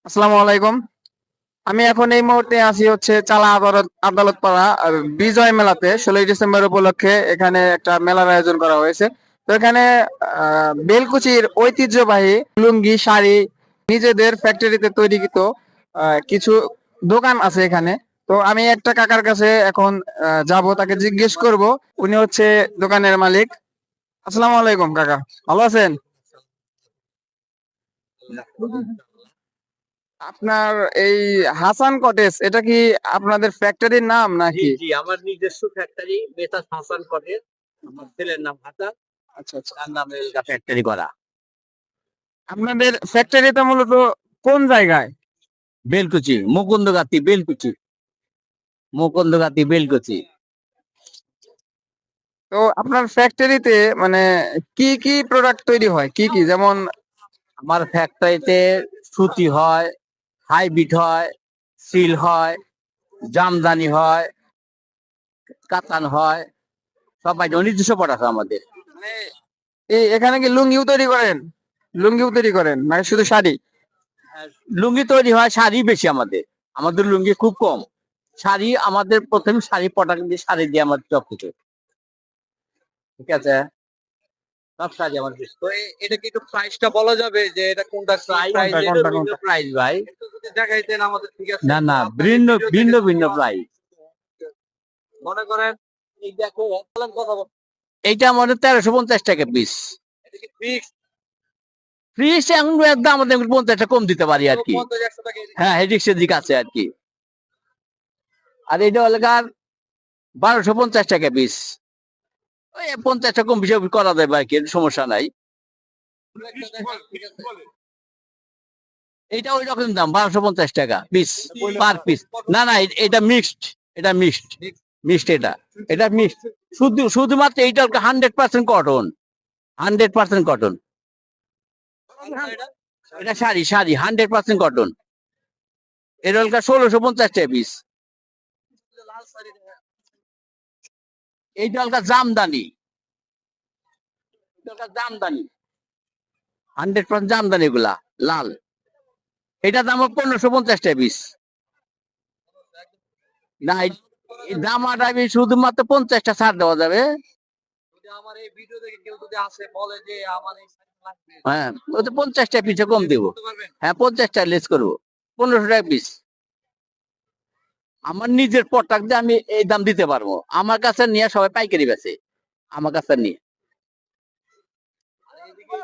আসসালামু আলাইকুম। আমি এখন এই মুহূর্তে আছি হচ্ছে চালা আদালত পাড়া বিজয় মেলাতে 16ই ডিসেম্বর উপলক্ষে এখানে একটা মেলার আয়োজন করা হয়েছে। তো এখানে বেলকুচির ঐতিহ্যবাহী লুঙ্গি শাড়ি নিজেদের ফ্যাক্টরিতে তৈরিকৃত কিছু দোকান আছে এখানে। তো আমি একটা কাকার কাছে এখন যাব, তাকে জিজ্ঞেস করব। উনি হচ্ছে দোকানের মালিক। আসসালামু আলাইকুম কাকা, ভালো আছেন? আপনার এই হাসান কটেজ এটা কি আপনাদের ফ্যাক্টরির নাম জি নাকি? জি আমার নিজস্ব ফ্যাক্টরি মেসার্স হাসান কটেজ। আমার ছেলের নাম হাসান, আচ্ছা আচ্ছা। তার নামে ফ্যাক্টরি করা। আপনাদের ফ্যাক্টরিটা মূলত কোন জায়গায়? বেলকুচি মুকুন্দগাতি, বেলকুচি মুকুন্দগাতি বেলকুচি। তো আপনার ফ্যাক্টরিতে মানে কি কি প্রোডাক্ট তৈরি হয়, কি কি যেমন? আমার ফ্যাক্টরিতে সুতি হয়, হাইব্রিড হয়, সিল হয়, জামদানি হয়, কাতান হয়, সবাই নিজস্ব প্রোডাক্ট আমাদের। মানে এই এখানে কি লুঙ্গিও তৈরি করেন? লুঙ্গিও তৈরি করেন নাকি শুধু শাড়ি? লুঙ্গি তৈরি হয়, শাড়ি বেশি আমাদের। আমাদের লুঙ্গি খুব কম। শাড়ি আমাদের প্রথম শাড়ি প্রোডাক্ট দিয়ে শাড়ি দিয়ে আমাদের সব কিছু ঠিক আছে। সব শাড়ি আমার বেশি। তো এটা কি একটু প্রাইসটা বলা যাবে যে এটা কোনটা প্রাইস কোনটা কোনটা কোনটা? প্রাইস ভাই। একটু যদি দেখাইতেন আমাদের, ঠিক আছে? না না, আপনাদের ভিন্ন ভিডিও ভিন্ন দেখে ভিন্ন প্রাইস। মনে করেন এই দেখো বলেন কথা বল, এইটা আমাদের 1350 টাকা পিস। এটা কি ফিক্স ফ্রিজ এখন একদম আমাদের 50 কম দিতে পারি আর কি। 50-100 টাকা? হ্যাঁ, হেডিক সেদিক আছে আর কি। আর এইটা হলো 1250 টাকা পিস। ওই 50 কম বেশি করা যাবে আর কি, সমস্যা নাই। এইটা ওই রকম দাম, 1250 টাকা পিস পার পিস। না না, এটা মিক্সড, এটা মিক্সড, মিক্সড এটা, এটা মিক্সড। শুধুমাত্র এইটা 100% কটন, 100% কটন। এটা শাড়ি, শাড়ি 100% কটন। এটা হলো 1650 টাকা পিস। এইটা হলো জামদানি, জামদানি 100% জামদানি, এগুলা লাল। এটা দাম 1550 টাকা পিস। না, এই দামাটা আমি শুধুমাত্র 50টা ছাড় দেওয়া যাবে। যদি আমার এই ভিডিও দেখে কেউ যদি আসে বলে যে আমার এই শাড়ি লাগবে, হ্যাঁ, ওই তো 50 টাকা পিসে কম দেবো। করতে পারবেন? হ্যাঁ, 50 টাকা লেস করবো, 1500 টাকা পিস। আমার নিজের প্রোডাক্ট দিয়ে আমি এই দাম দিতে পারবো। আমার কাছে নিয়ে সবাই পাইকারি বেচে, আমার কাছে নিয়ে। আর এইদিকে